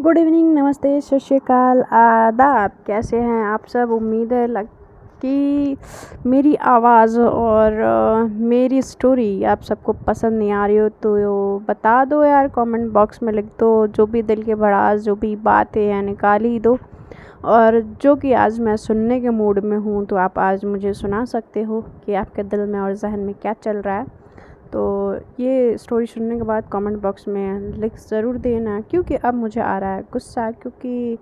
Good evening, नमस्ते, सत श्री अकाल, आदाब। कैसे हैं आप सब? उम्मीद है कि मेरी आवाज़ और मेरी स्टोरी आप सबको पसंद नहीं आ रही हो तो बता दो यार, कमेंट बॉक्स में लिख दो। जो भी दिल के भड़ास, जो भी बातें हैं निकाल ही दो। और जो कि आज मैं सुनने के मूड में हूँ तो आप आज मुझे सुना सकते हो कि आपके दिल में और जहन में क्या चल रहा है। तो ये स्टोरी सुनने के बाद कमेंट बॉक्स में लिख ज़रूर देना, क्योंकि अब मुझे आ रहा है गुस्सा, क्योंकि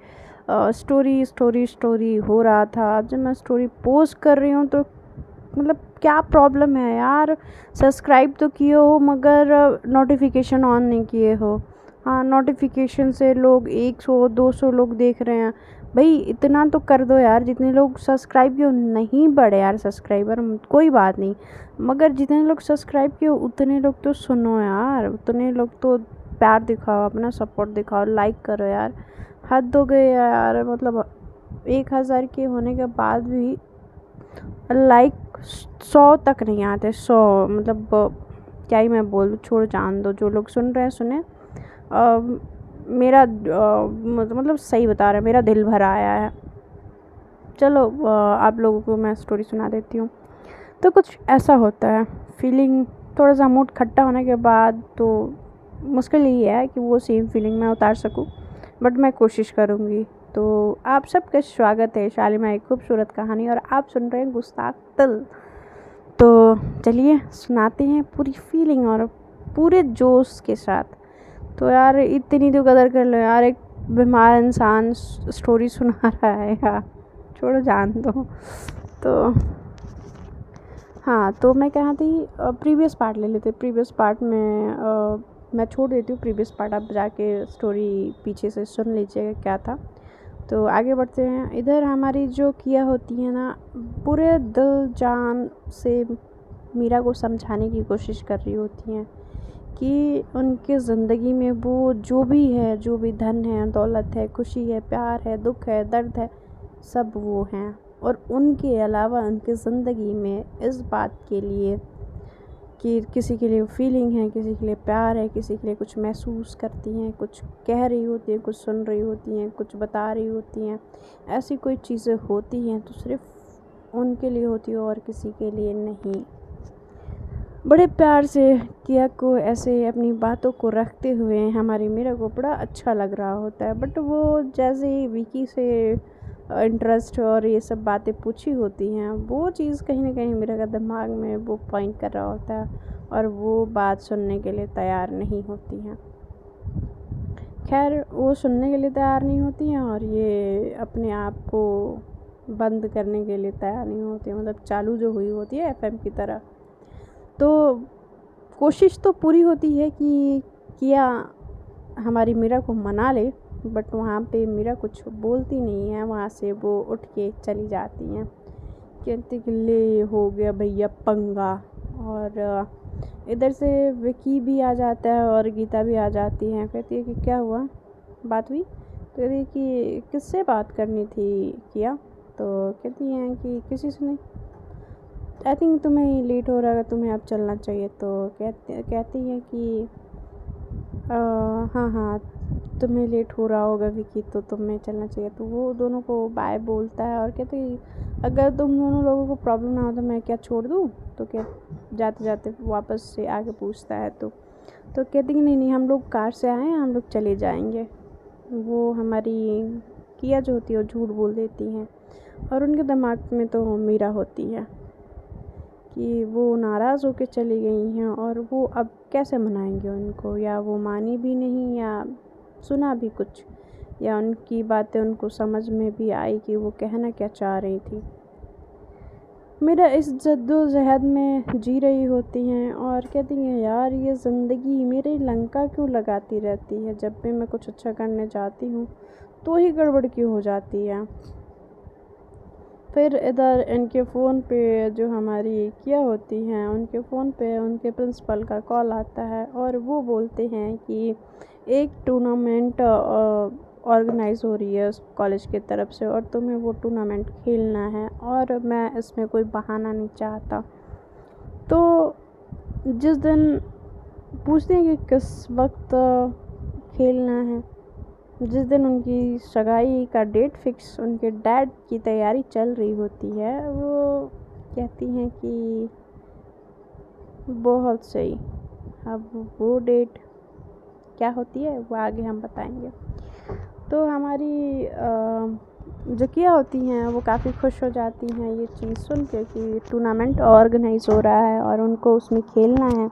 स्टोरी स्टोरी स्टोरी हो रहा था। अब जब मैं स्टोरी पोस्ट कर रही हूँ तो मतलब क्या प्रॉब्लम है यार? सब्सक्राइब तो किए हो मगर नोटिफिकेशन ऑन नहीं किए हो। हाँ, नोटिफिकेशन से लोग 100-200 लोग देख रहे हैं। भाई इतना तो कर दो यार, जितने लोग सब्सक्राइब किए नहीं बढ़े यार सब्सक्राइबर, कोई बात नहीं, मगर जितने लोग सब्सक्राइब किए उतने लोग तो सुनो यार, उतने लोग तो प्यार दिखाओ, अपना सपोर्ट दिखाओ, लाइक करो यार। हद हो गई यार, मतलब 1000 के होने के बाद भी लाइक 100 तक नहीं आते। 100 मतलब क्या ही मैं बोलूँ, छोड़ जान दो। जो लोग सुन रहे हैं सुने। मेरा मतलब सही बता रहे, मेरा दिल भरा आया है। चलो आप लोगों को मैं स्टोरी सुना देती हूँ। तो कुछ ऐसा होता है, फीलिंग थोड़ा सा मूड खट्टा होने के बाद तो मुश्किल यही है कि वो सेम फीलिंग मैं उतार सकूँ, बट मैं कोशिश करूँगी। तो आप सबका स्वागत है शालिमा एक खूबसूरत कहानी, और आप सुन रहे हैं गुस्ताख दिल। तो चलिए सुनाते हैं पूरी फीलिंग और पूरे जोश के साथ। तो यार इतनी तो कदर कर लो यार, एक बीमार इंसान स्टोरी सुना रहा है यार, छोड़ो जान दो। तो हाँ, तो मैं कहाँ थी, प्रीवियस पार्ट ले लेते। प्रीवियस पार्ट में मैं छोड़ देती हूँ प्रीवियस पार्ट, आप जाके स्टोरी पीछे से सुन लीजिएगा क्या था। तो आगे बढ़ते हैं। इधर हमारी जो किया होती है ना, पूरे दिल जान से मीरा को समझाने की कोशिश कर रही होती हैं कि उनके ज़िंदगी में वो जो भी है, जो भी धन है, दौलत है, खुशी है, प्यार है, दुख है, दर्द है, सब वो हैं। और उनके अलावा उनकी ज़िंदगी में इस बात के लिए कि किसी के लिए फीलिंग है, किसी के लिए प्यार है, किसी के लिए कुछ महसूस करती हैं, कुछ कह रही होती हैं, कुछ सुन रही होती हैं, कुछ बता रही होती हैं, ऐसी कोई चीज़ें होती हैं तो सिर्फ उनके लिए होती है और किसी के लिए नहीं। बड़े प्यार से किया को ऐसे अपनी बातों को रखते हुए हमारी मीरा को बड़ा अच्छा लग रहा होता है, बट वो जैसे ही विकी से इंटरेस्ट और ये सब बातें पूछी होती हैं, वो चीज़ कहीं ना कहीं मीरा का दिमाग में वो पॉइंट कर रहा होता है और वो बात सुनने के लिए तैयार नहीं होती हैं। खैर, वो सुनने के लिए तैयार नहीं होती हैं और ये अपने आप को बंद करने के लिए तैयार नहीं होती हैं, मतलब चालू जो हुई होती है एफएम की तरह। तो कोशिश तो पूरी होती है कि किया हमारी मीरा को मना ले, बट वहाँ पे मीरा कुछ बोलती नहीं है। वहाँ से वो उठ के चली जाती हैं, कहती कि ले हो गया भैया पंगा। और इधर से विकी भी आ जाता है और गीता भी आ जाती है। कहती है कि क्या हुआ, बात हुई? तो कहती है कि किससे बात करनी थी किया? तो कहती हैं कि किसी से नहीं, आई थिंक तुम्हें लेट हो रहा है, तुम्हें अब चलना चाहिए। तो कहती है कि हाँ हाँ, तुम्हें लेट हो रहा होगा विकी, तो तुम्हें चलना चाहिए। तो वो दोनों को बाय बोलता है और कहते हैं अगर तुम दोनों लोगों को प्रॉब्लम ना हो तो मैं क्या छोड़ दूँ? तो क्या जाते जाते वापस से आगे पूछता है। तो कहती कि नहीं नहीं, हम लोग कार से आए हैं, हम लोग चले जाएंगे। वो हमारी किया जो होती है वो झूठ बोल देती हैं और उनके दिमाग में तो मीरा होती है कि वो नाराज़ होकर चली गई हैं और वो अब कैसे मनाएंगे उनको, या वो मानी भी नहीं या सुना भी कुछ, या उनकी बातें उनको समझ में भी आई कि वो कहना क्या चाह रही थी। मेरा इस जद्दोजहद में जी रही होती हैं और कहती हैं यार ये ज़िंदगी मेरी लंका क्यों लगाती रहती है, जब भी मैं कुछ अच्छा करने जाती हूँ तो ही गड़बड़ क्यों हो जाती है। फिर इधर इनके फ़ोन पे जो हमारी किया होती हैं, उनके फ़ोन पे उनके प्रिंसिपल का कॉल आता है और वो बोलते हैं कि एक टूर्नामेंट ऑर्गेनाइज़ हो रही है उस कॉलेज की तरफ से और तुम्हें वो टूर्नामेंट खेलना है और मैं इसमें कोई बहाना नहीं चाहता। तो जिस दिन पूछते हैं कि किस वक्त खेलना है, जिस दिन उनकी सगाई का डेट फिक्स उनके डैड की तैयारी चल रही होती है, वो कहती हैं कि बहुत सही। अब वो डेट क्या होती है वो आगे हम बताएंगे। तो हमारी जो किया होती हैं वो काफ़ी खुश हो जाती हैं ये चीज़ सुन के कि टूर्नामेंट ऑर्गेनाइज हो रहा है और उनको उसमें खेलना है।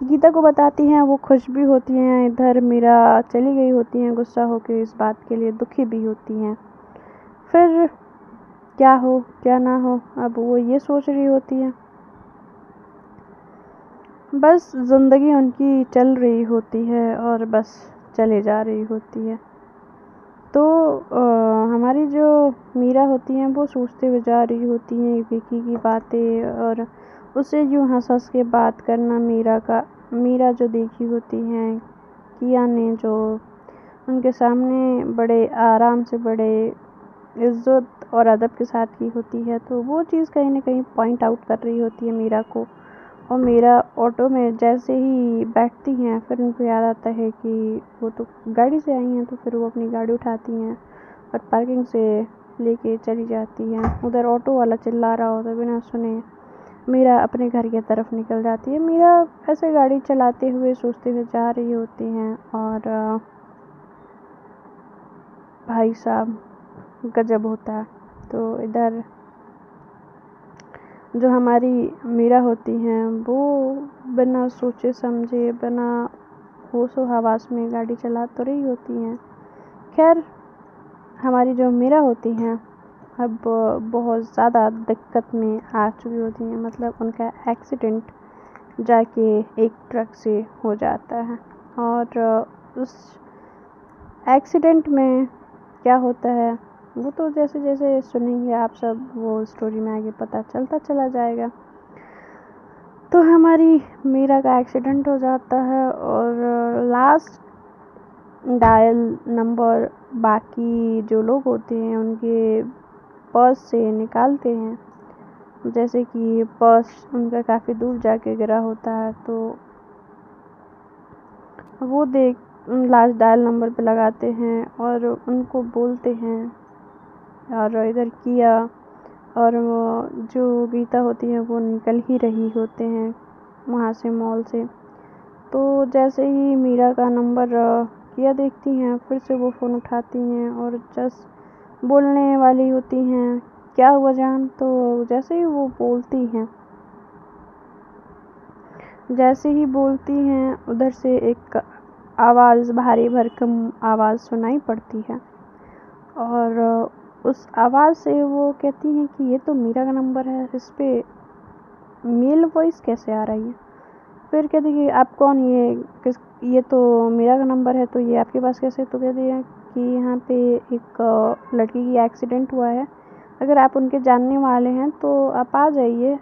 गीता को बताती हैं, वो खुश भी होती हैं। इधर मीरा चली गई होती हैं गुस्सा होकर, इस बात के लिए दुखी भी होती हैं। फिर क्या हो क्या ना हो, अब वो ये सोच रही होती हैं। बस ज़िंदगी उनकी चल रही होती है और बस चले जा रही होती है। तो हमारी जो मीरा होती हैं वो सोचते हुए जा रही होती हैं विकी की बातें, और उससे यूँ हंस के बात करना। मीरा जो देखी होती हैं किया ने, जो उनके सामने बड़े आराम से, बड़े इज्जत और अदब के साथ की होती है, तो वो चीज़ कहीं ना कहीं पॉइंट आउट कर रही होती है मीरा को। और मीरा ऑटो में जैसे ही बैठती हैं, फिर उनको याद आता है कि वो तो गाड़ी से आई हैं, तो फिर वो अपनी गाड़ी उठाती हैं और पार्किंग से लेके चली जाती हैं। उधर ऑटो वाला चिल्ला रहा होता है, बिना सुने मीरा अपने घर की तरफ निकल जाती है। मीरा ऐसे गाड़ी चलाते हुए सोचते हुए जा रही होती हैं, और भाई साहब गजब होता है। तो इधर जो हमारी मीरा होती हैं वो बिना सोचे समझे, बिना होशो हवास में गाड़ी चला तो रही होती हैं। खैर, हमारी जो मीरा होती हैं अब बहुत ज़्यादा दिक्कत में आ चुकी होती हैं। मतलब उनका एक्सीडेंट जाके एक ट्रक से हो जाता है, और उस एक्सीडेंट में क्या होता है वो तो जैसे जैसे सुनेंगे आप सब, वो स्टोरी में आगे पता चलता चला जाएगा। तो हमारी मीरा का एक्सीडेंट हो जाता है, और लास्ट डायल नंबर बाकी जो लोग होते हैं उनके पर्स से निकालते हैं। जैसे कि पर्स उनका काफ़ी दूर जाके गिरा होता है, तो वो देख लास्ट डायल नंबर पे लगाते हैं और उनको बोलते हैं। और इधर किया और वो जो गीता होती है वो निकल ही रही होते हैं वहाँ से, मॉल से। तो जैसे ही मीरा का नंबर किया देखती हैं, फिर से वो फ़ोन उठाती हैं और जस्ट बोलने वाली होती हैं, क्या हुआ जान। तो जैसे ही वो बोलती हैं, उधर से एक आवाज़, भारी भरकम आवाज़ सुनाई पड़ती है, और उस आवाज़ से वो कहती हैं कि ये तो मीरा का नंबर है, इस पे मेल वॉइस कैसे आ रही है। फिर कहती कि आप कौन, ये तो मीरा का नंबर है, तो ये आपके पास कैसे। तो कहती है कि यहाँ पे एक लड़की की एक्सीडेंट हुआ है, अगर आप उनके जानने वाले हैं तो आप आ जाइए।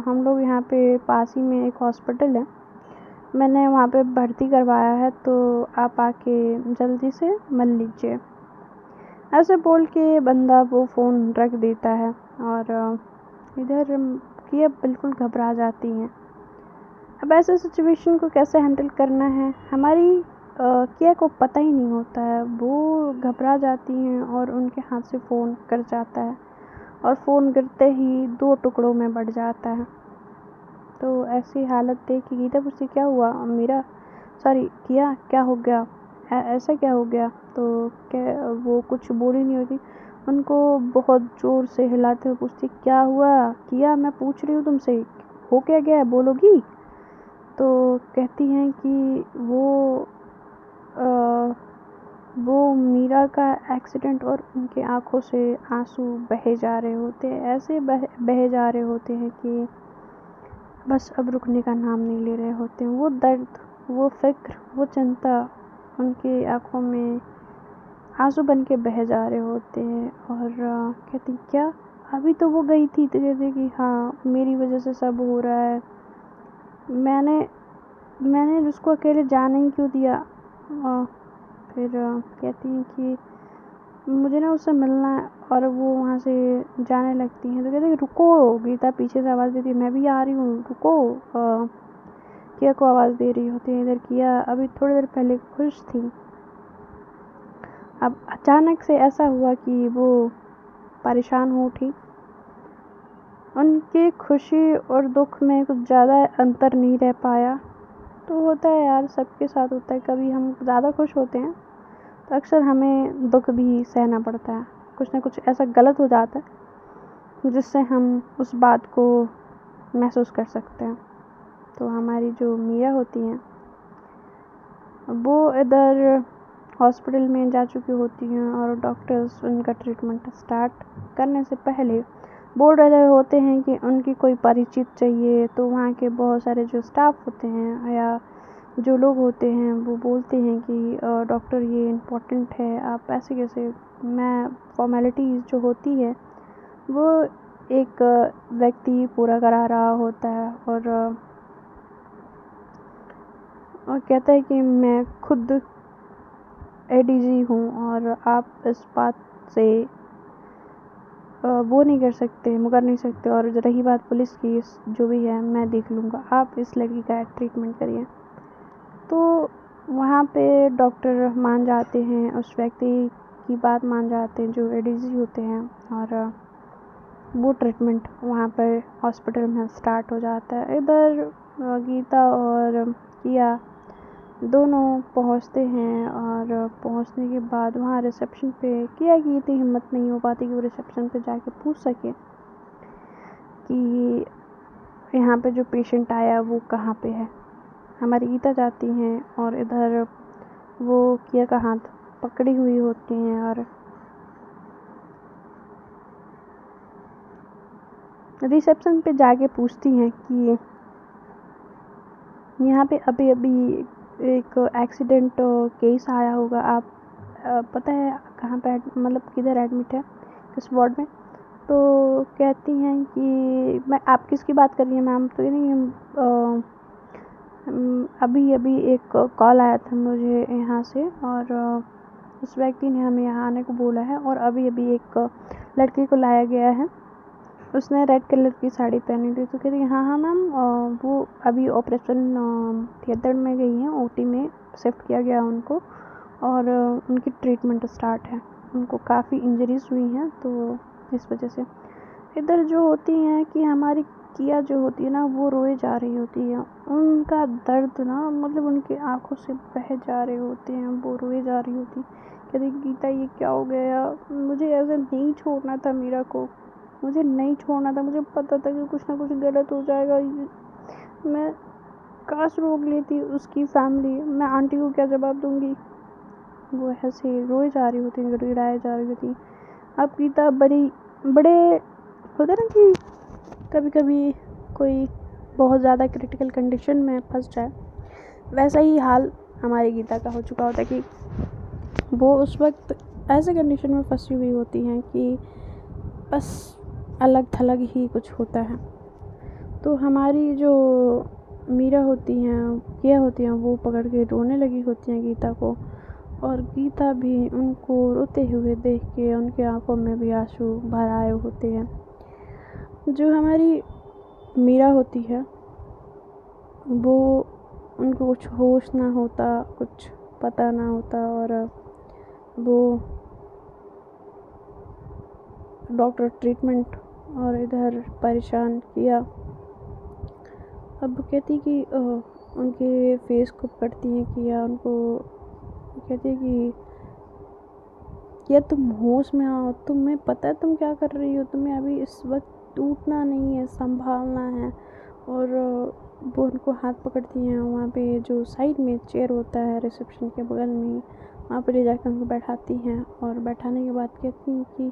हम लोग यहाँ पे पास ही में एक हॉस्पिटल है, मैंने वहाँ पे भर्ती करवाया है, तो आप आके जल्दी से मिल लीजिए। ऐसे बोल के बंदा वो फ़ोन रख देता है, और इधर किया बिल्कुल घबरा जाती हैं। अब ऐसे सिचुएशन को कैसे हैंडल करना है हमारी किया को पता ही नहीं होता है। वो घबरा जाती हैं और उनके हाथ से फ़ोन गिर जाता है, और फ़ोन गिरते ही 2 टुकड़ों में बढ़ जाता है। तो ऐसी हालत देख के गीता पूछती क्या हुआ मीरा, सॉरी किया, क्या हो गया, ऐसा क्या हो गया। तो क्या वो कुछ बोली नहीं होती, उनको बहुत ज़ोर से हिलाते हुए पूछती क्या हुआ किया, मैं पूछ रही हूँ तुमसे, हो क्या गया है, बोलोगी। तो कहती हैं कि वो मीरा का एक्सीडेंट, और उनकी आंखों से आंसू बहे जा रहे होते हैं, ऐसे बहे जा रहे होते हैं कि बस अब रुकने का नाम नहीं ले रहे होते हैं। वो दर्द, वो फिक्र, वो चिंता उनकी आंखों में आंसू बन के बह जा रहे होते हैं। और कहती क्या, अभी तो वो गई थी। तो कहती कि हाँ, मेरी वजह से सब हो रहा है, मैंने उसको अकेले जाने ही क्यों दिया। फिर कहती हैं कि मुझे ना उससे मिलना है, और वो वहाँ से जाने लगती हैं। तो कहते हैं रुको, गीता पीछे से आवाज़ देती है, मैं भी आ रही हूँ, रुको। किया को आवाज़ दे रही होती है। इधर किया अभी थोड़ी देर पहले खुश थी, अब अचानक से ऐसा हुआ कि वो परेशान हो उठी। उनकी खुशी और दुख में कुछ ज़्यादा अंतर नहीं रह पाया। तो होता है यार, सबके साथ होता है। कभी हम ज़्यादा खुश होते हैं तो अक्सर हमें दुख भी सहना पड़ता है। कुछ ना कुछ ऐसा गलत हो जाता है जिससे हम उस बात को महसूस कर सकते हैं। तो हमारी जो मीरा होती हैं वो इधर हॉस्पिटल में जा चुकी होती हैं और डॉक्टर्स उनका ट्रीटमेंट स्टार्ट करने से पहले बोल रहे होते हैं कि उनकी कोई परिचित चाहिए। तो वहाँ के बहुत सारे जो स्टाफ होते हैं या जो लोग होते हैं वो बोलते हैं कि डॉक्टर ये इम्पोर्टेंट है, आप ऐसे कैसे। मैं फॉर्मेलिटीज़ जो होती है वो एक व्यक्ति पूरा करा रहा होता है और कहता है कि मैं खुद एडीजी हूँ और आप इस बात से वो नहीं कर सकते, मुकर नहीं सकते। और रही बात पुलिस की, जो भी है मैं देख लूँगा, आप इस लड़की का ट्रीटमेंट करिए। तो वहाँ पे डॉक्टर मान जाते हैं, उस व्यक्ति की बात मान जाते हैं जो एडीजी होते हैं और वो ट्रीटमेंट वहाँ पर हॉस्पिटल में स्टार्ट हो जाता है। इधर गीता और किया दोनों पहुँचते हैं और पहुँचने के बाद वहाँ रिसेप्शन पे किया की इतनी हिम्मत नहीं हो पाती कि वो रिसेप्शन पे जाके पूछ सके कि यहाँ पे जो पेशेंट आया वो कहाँ पे है। हमारी गीता जाती हैं और इधर वो किया का हाथ पकड़ी हुई होती हैं और रिसेप्शन पे जाके पूछती हैं कि यहाँ पे अभी अभी एक एक्सीडेंट केस आया होगा, आप पता है कहाँ पे मतलब किधर एडमिट है, किस वार्ड में। तो कहती हैं कि मैं, आप किसकी बात कर रही हैं मैम। तो ये नहीं, अभी अभी एक कॉल आया था मुझे यहाँ से और उस व्यक्ति ने हमें यहाँ आने को बोला है और अभी अभी एक लड़की को लाया गया है, उसने रेड कलर की साड़ी पहनी थी। तो कहती हाँ हाँ मैम, वो अभी ऑपरेशन थिएटर में गई हैं, ओटी में शिफ्ट किया गया उनको और उनकी ट्रीटमेंट स्टार्ट है। उनको काफ़ी इंजरीज हुई हैं तो इस वजह से। इधर जो होती हैं कि हमारी किया जो होती है ना, वो रोए जा रही होती है। उनका दर्द ना, मतलब उनकी आंखों से बह जा रहे होते हैं, वो रोए जा रही होती। कहती गीता ये क्या हो गया, मुझे ऐसे नहीं छोड़ना था मीरा को, मुझे नहीं छोड़ना था, मुझे पता था कि कुछ ना कुछ गलत हो जाएगा। मैं काश रोक लेती उसकी फैमिली, मैं आंटी को क्या जवाब दूंगी। वो ऐसे रोए जा रही होती, गिड़गिड़ाए जा रही होती। अब गीता बड़े होता ना कि कभी कभी कोई बहुत ज़्यादा क्रिटिकल कंडीशन में फंस जाए, वैसा ही हाल हमारी गीता का हो चुका होता है कि वो उस वक्त ऐसे कंडीशन में फंसी हुई होती हैं कि बस अलग थलग ही कुछ होता है। तो हमारी जो मीरा होती हैं, किया होती हैं, वो पकड़ के रोने लगी होती हैं गीता को और गीता भी उनको रोते हुए देख के उनके आंखों में भी आंसू भर आए होते हैं। जो हमारी मीरा होती है वो, उनको कुछ होश ना होता, कुछ पता ना होता और वो डॉक्टर ट्रीटमेंट और इधर परेशान किया। अब कहती कि उनके फेस को पकड़ती हैं किया, उनको कहती है कि या तुम होश में आओ, तुम्हें पता है तुम क्या कर रही हो, तुम्हें अभी इस वक्त टूटना नहीं है, संभालना है। और वो उनको हाथ पकड़ती हैं, वहाँ पे जो साइड में चेयर होता है रिसेप्शन के बगल में, वहाँ पर ले जाकर उनको बैठाती हैं और बैठाने के बाद कहती हैं कि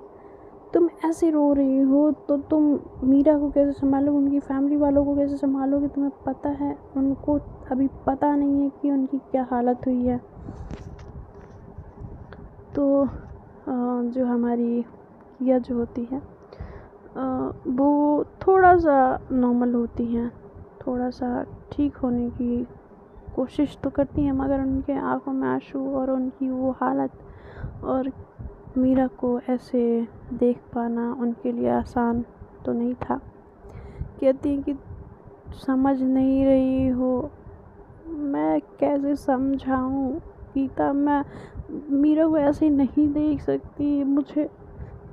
तुम ऐसे रो रही हो तो तुम मीरा को कैसे संभालोगे, उनकी फैमिली वालों को कैसे संभालोगे, तुम्हें पता है उनको अभी पता नहीं है कि उनकी क्या हालत हुई है। तो जो हमारी किया जो होती है वो थोड़ा सा नॉर्मल होती हैं, थोड़ा सा ठीक होने की कोशिश तो करती हैं, मगर उनके आंखों में आंसू और उनकी वो हालत और मीरा को ऐसे देख पाना उनके लिए आसान तो नहीं था। कहती हैं कि समझ नहीं रही हो, मैं कैसे समझाऊं गीता मैं मीरा को ऐसे नहीं देख सकती मुझे।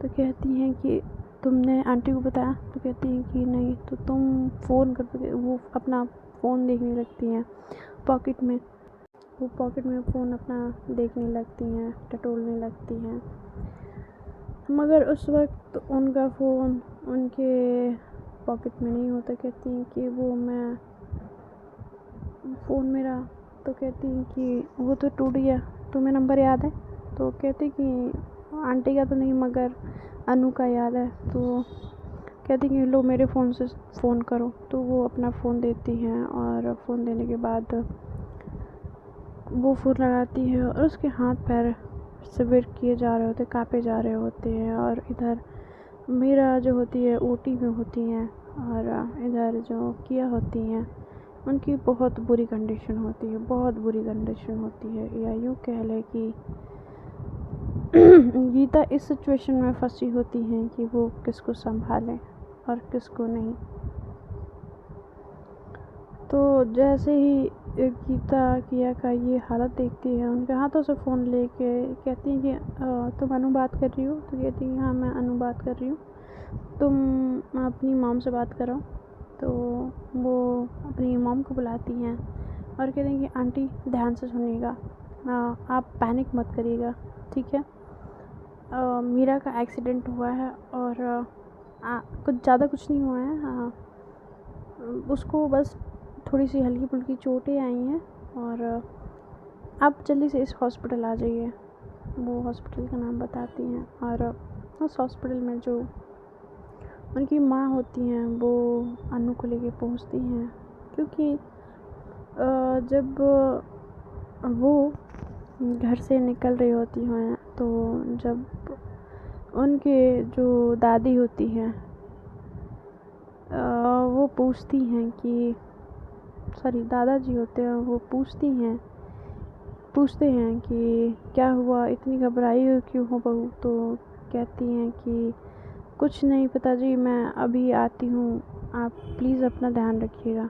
तो कहती हैं कि तुमने आंटी को बताया? तो कहती हैं कि नहीं। तो तुम फ़ोन कर दोगे? वो अपना फ़ोन देखने लगती हैं पॉकेट में। वो पॉकेट में फ़ोन अपना देखने लगती हैं, टटोलने लगती हैं। मगर उस वक्त उनका फ़ोन उनके पॉकेट में नहीं होता। कहती हैं कि वो मैं फ़ोन मेरा। तो कहती हैं कि वो तो टूट गया, तुम्हें नंबर याद है? तो कहती कि आंटी का तो नहीं मगर अनु का याद है। तो कहती कि लो मेरे फ़ोन से फ़ोन करो। तो वो अपना फ़ोन देती हैं और फ़ोन देने के बाद वो फ़ोन लगाती है और उसके हाथ पैर शिविर किए जा रहे होते, काँपे जा रहे होते हैं। और इधर मीरा जो होती है ओटी में होती हैं और इधर जो किया होती हैं उनकी बहुत बुरी कंडीशन होती है, बहुत बुरी कंडीशन होती है। या यूँ कह लें कि गीता इस सिचुएशन में फंसी होती हैं कि वो किसको संभालें और किसको नहीं। तो जैसे ही गीता किया का ये हालत देखती है, उनके हाथों से फ़ोन लेके कहती हैं कि तुम अनु बात कर रही हो? तो कहती हैं हाँ मैं अनु बात कर रही हूँ, तुम अपनी मॉम से बात करो। तो वो अपनी मॉम को बुलाती हैं और कहती हैं कि आंटी ध्यान से सुनिएगा, आप पैनिक मत करिएगा, ठीक है? मीरा का एक्सीडेंट हुआ है और कुछ ज़्यादा कुछ नहीं हुआ है। उसको बस थोड़ी सी हल्की फुल्की चोटें आई हैं और आप जल्दी से इस हॉस्पिटल आ जाइए। वो हॉस्पिटल का नाम बताती हैं और उस हॉस्पिटल में जो उनकी माँ होती हैं वो अनु को लेके पहुँचती हैं। क्योंकि जब वो घर से निकल रही होती हैं तो जब उनके जो दादी होती हैं वो पूछती हैं कि दादाजी होते हैं, वो पूछते हैं कि क्या हुआ, इतनी घबराई हो क्यों हो बहू? तो कहती हैं कि कुछ नहीं पिताजी, मैं अभी आती हूँ, आप प्लीज़ अपना ध्यान रखिएगा।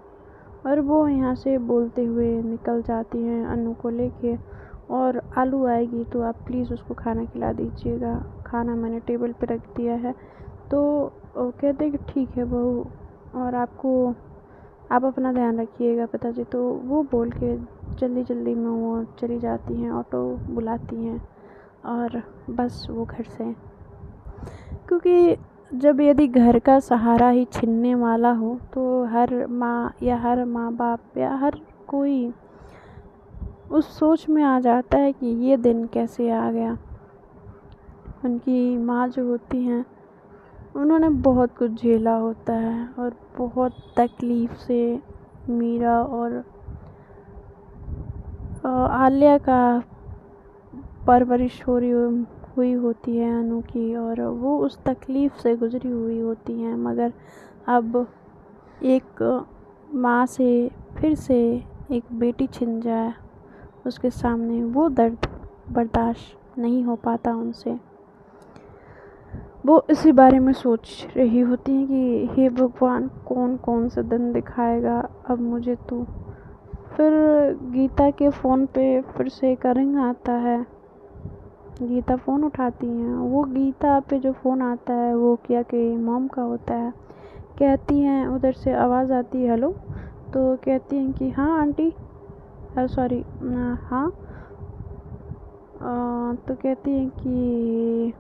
और वो यहाँ से बोलते हुए निकल जाती हैं अनु को लेके। और आलू आएगी तो आप प्लीज़ उसको खाना खिला दीजिएगा, खाना मैंने टेबल पे रख दिया है। तो कहते हैं कि ठीक है बहू, और आप अपना ध्यान रखिएगा पिताजी। तो वो बोल के जल्दी जल्दी में वो चली जाती हैं, ऑटो बुलाती हैं और बस वो घर से। क्योंकि जब यदि घर का सहारा ही छिनने वाला हो तो हर माँ या हर माँ बाप या हर कोई उस सोच में आ जाता है कि ये दिन कैसे आ गया। उनकी माँ जो होती हैं उन्होंने बहुत कुछ झेला होता है और बहुत तकलीफ़ से मीरा और आलिया का परवरिश हुई होती है अनु की, और वो उस तकलीफ़ से गुज़री हुई होती हैं। मगर अब एक माँ से फिर से एक बेटी छिन जाए उसके सामने, वो दर्द बर्दाश्त नहीं हो पाता उनसे। वो इसी बारे में सोच रही होती हैं कि हे भगवान, कौन कौन से दिन दिखाएगा अब मुझे तू। फिर गीता के फ़ोन पे फिर से एक रिंग आता है। गीता फ़ोन उठाती हैं। वो गीता पे जो फ़ोन आता है वो किया के मॉम का होता है। कहती हैं, उधर से आवाज़ आती है हेलो। तो कहती हैं कि हाँ आंटी, सॉरी हाँ। तो कहती हैं कि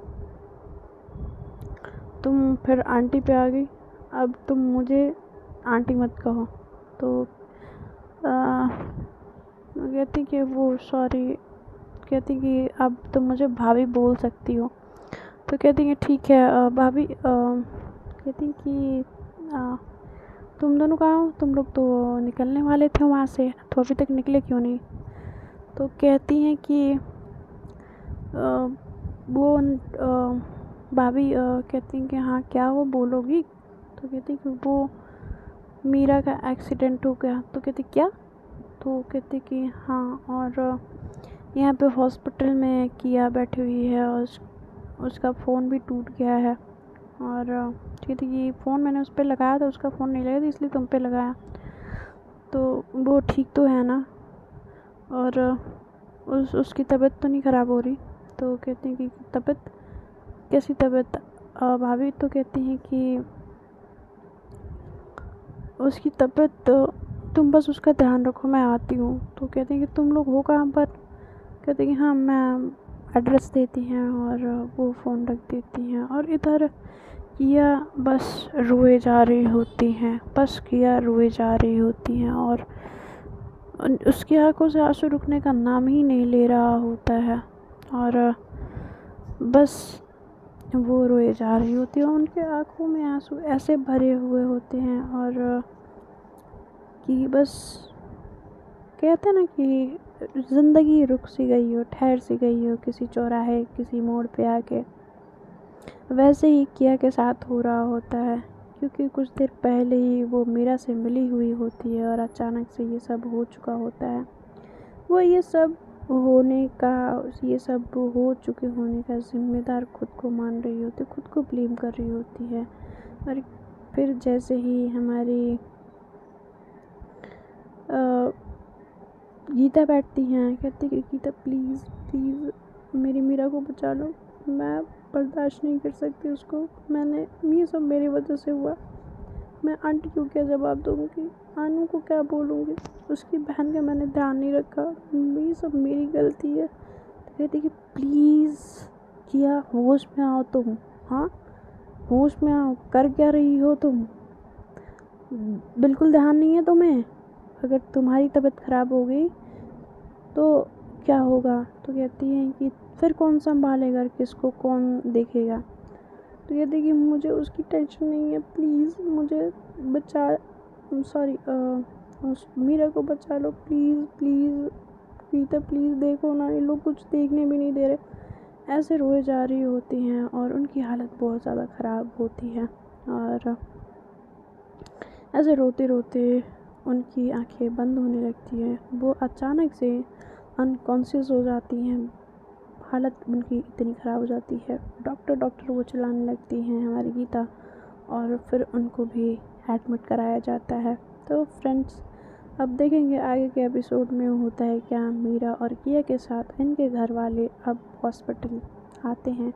तुम फिर आंटी पे आ गई, अब तुम मुझे आंटी मत कहो। तो कहती कि वो सॉरी, कहती कि अब तुम मुझे भाभी बोल सकती हो। तो कहती कि ठीक है भाभी। कहती कि तुम दोनों कहाँ हो? तुम लोग तो निकलने वाले थे वहाँ से, तो अभी तक निकले क्यों नहीं? तो कहती हैं कि वो भाभी कहती हैं कि हाँ क्या वो बोलोगी? तो कहती कि वो मीरा का एक्सीडेंट हो गया। तो कहती क्या? तो कहती कि हाँ, और यहाँ पे हॉस्पिटल में किया बैठी हुई है और उसका फ़ोन भी टूट गया है। और कहती कि फ़ोन मैंने उस पर लगाया था, उसका फ़ोन नहीं लगा था इसलिए तुम पे लगाया। तो वो ठीक तो है ना? और उसकी तबीयत तो नहीं ख़राब हो रही? तो कहते हैं कि तबीयत, कैसी तबीयत? भाभी तो कहती हैं कि उसकी तबीयत तो, तुम बस उसका ध्यान रखो, मैं आती हूँ। तो कहते हैं कि तुम लोग हो कहाँ पर? कहते हैं कि हाँ, मैं एड्रेस देती हैं और वो फ़ोन रख देती हैं। और इधर किया बस रोए जा रही होती हैं, बस किया रोए जा रही होती हैं और उसकी आंखों से आंसू रुकने का नाम ही नहीं ले रहा होता है। और बस वो रोए जा रही होती है, उनके आंखों में आंसू ऐसे भरे हुए होते हैं और कि बस कहते हैं ना कि ज़िंदगी रुक सी गई हो, ठहर सी गई हो किसी चौराहे, किसी मोड़ पे आके। वैसे ही किया के साथ हो रहा होता है, क्योंकि कुछ देर पहले ही वो मीरा से मिली हुई होती है और अचानक से ये सब हो चुका होता है। वो ये सब हो चुके होने का जिम्मेदार खुद को मान रही होती, खुद को ब्लेम कर रही होती है। और फिर जैसे ही हमारी गीता बैठती हैं, कहती कि गीता प्लीज़ प्लीज़ मेरी मीरा को बचा लो, मैं बर्दाश्त नहीं कर सकती उसको, ये सब मेरी वजह से हुआ। मैं आंटी को क्या जवाब दूँगी, आनू को क्या बोलूँगी, उसकी बहन का मैंने ध्यान नहीं रखा, ये सब मेरी गलती है। तो कहती कि प्लीज़ किया, होश में आओ तुम। हाँ, होश में आओ, कर क्या रही हो तुम? बिल्कुल ध्यान नहीं है तुम्हें? अगर तुम्हारी तबीयत ख़राब हो गई तो क्या होगा? तो कहती हैं कि फिर कौन संभालेगा, किसको कौन देखेगा? तो कहती है कि मुझे उसकी टेंशन नहीं है, प्लीज़ मुझे मीरा को बचा लो, प्लीज़ प्लीज़ गीता प्लीज़ देखो ना, ये लोग कुछ देखने भी नहीं दे रहे। ऐसे रोए जा रही होती हैं और उनकी हालत बहुत ज़्यादा ख़राब होती है। और ऐसे रोते रोते उनकी आंखें बंद होने लगती हैं, वो अचानक से अनकॉन्शियस हो जाती हैं, हालत उनकी इतनी ख़राब हो जाती है, डॉक्टर डॉक्टर वो चिल्लाने लगती हैं हमारी गीता। और फिर उनको भी एडमिट कराया जाता है। तो फ्रेंड्स, अब देखेंगे आगे के एपिसोड में होता है क्या। मीरा और किया के साथ इनके घर वाले अब हॉस्पिटल आते हैं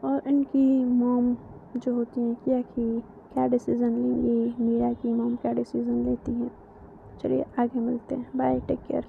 और इनकी मॉम जो होती हैं किया की क्या डिसीज़न लेंगी, मीरा की मॉम क्या डिसीज़न लेती हैं। चलिए आगे मिलते हैं, बाय, टेक केयर।